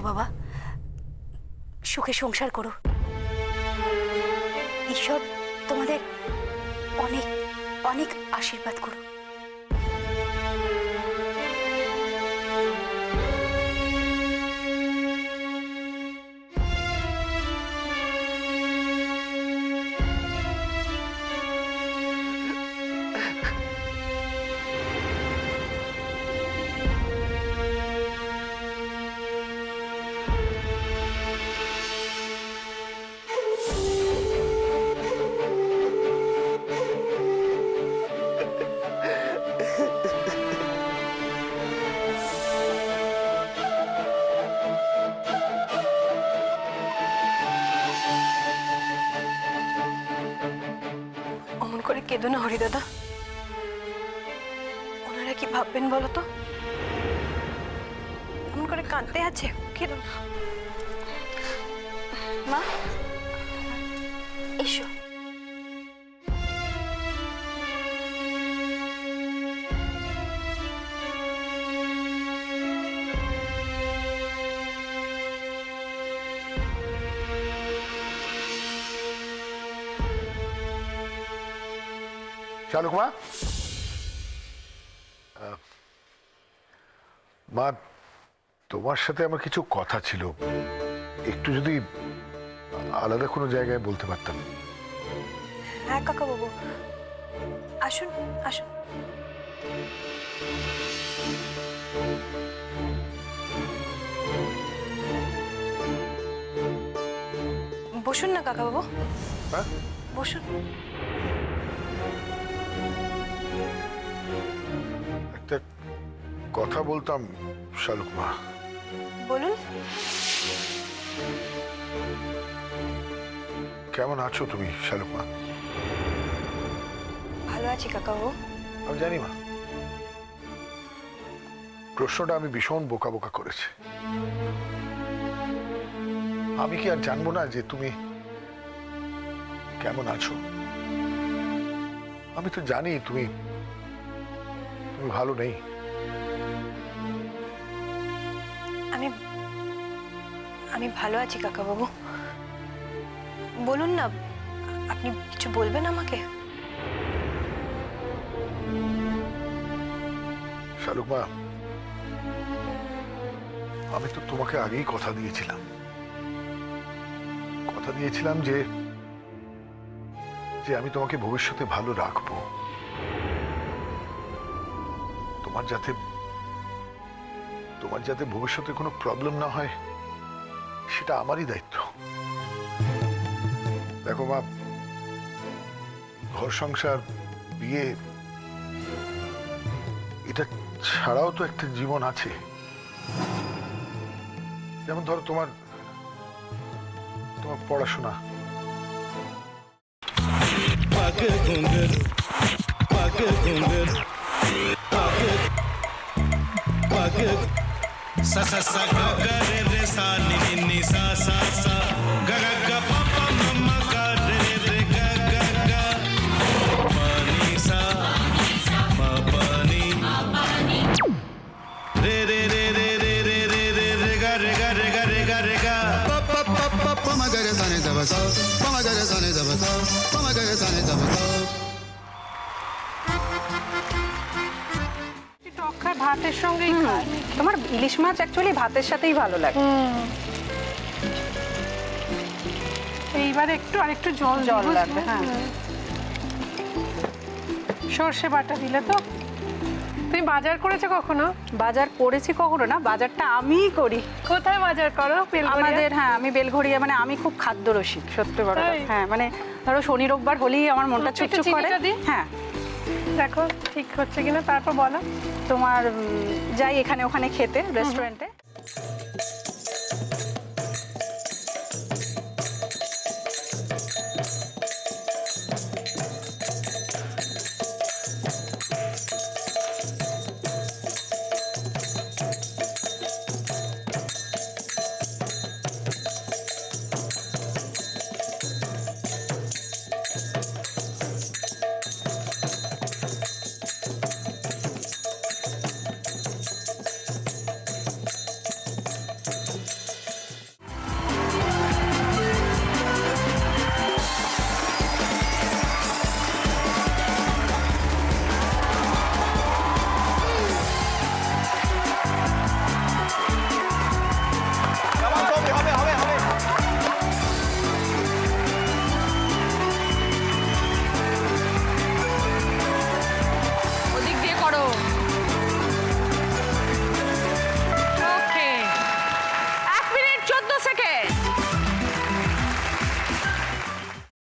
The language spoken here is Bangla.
বাবা, সুখে সংসার করো। ঈশ্বর তোমাদের অনেক অনেক আশীর্বাদ করো। অমন করে কেঁদো না হরি দাদা, ওনারা কি ভাববেন বলো তো? অমন করে কাঁদতে আছে, কেঁদো না। মা এসো। শালুক মা, মা তোমার সাথে আমার কিছু কথা ছিল, একটু যদি আলাদা কোনো জায়গায় বলতে পারতাম। হ্যাঁ কাকা বাবু, আসুন আসুন। বসুন না কাকা বাবু, হ্যাঁ, বসুন। একটা কথা বলতাম শালুক মা। বলুন। কেমন আছো তুমি শালুক মা? ভালো আছি কাকা বাবু। আমি জানি মা, প্রশ্নটা আমি ভীষণ বোকা বোকা করেছি। আমি কি আর জানবো না যে তুমি কেমন আছো? আমি তো জানি তুমি তুমি ভালো নেই। আমি আমি ভালো আছি কাকা বাবু। বলুন না, আপনি কিছু বলবেন আমাকে? শালুক মা, আমি তো তোমাকে আগেই কথা দিয়েছিলাম যে যে আমি তোমাকে ভবিষ্যতে ভালো রাখবো, তোমার যাতে ভবিষ্যতে কোনো প্রবলেম না হয় সেটা আমারই দায়িত্ব। দেখো মা, ঘর সংসার, বিয়ে, এটা ছাড়াও তো একটা জীবন আছে। যেমন ধরো তোমার পড়াশোনা। पग घुंघर पग घुंघर पग सा सा सा ग ग रे रे सा नि नि नि सा सा सा ग ग ग प प म म ग रे रे ग ग ग प नि सा म प नि रे रे रे रे रे रे रे रे रे ग रे ग रे ग रे ग रे ग प प प प प म ग रे सा नि द ब सा प म ग रे सा नि द ब सा प म ग रे सा नि द ब सा টক খায় ভাতের সঙ্গেই খায়। তোমার ইলিশ মাছ অ্যাকচুয়ালি ভাতের সাথেই ভালো লাগে। এইবার আরেকটু জল লাগবে। হ্যাঁ, সর্ষে বাটা দিলে তো। তুমি বাজার করেছো কখনো? বাজার করেছি কখনো না, বাজারটা আমিই করি। কোথায় বাজার করো? আমাদের, হ্যাঁ, আমি বেলঘড়িয়া, মানে আমি খুব খাদ্য রসিক, সত্যি বড়। হ্যাঁ, মানে ধরো শনি রোববার হলেই আমার মনটা চুপচুপ করে। হ্যাঁ, দেখো ঠিক হচ্ছে কিনা, তারপর বলো। তোমার যাই এখানে ওখানে খেতে, রেস্টুরেন্টে।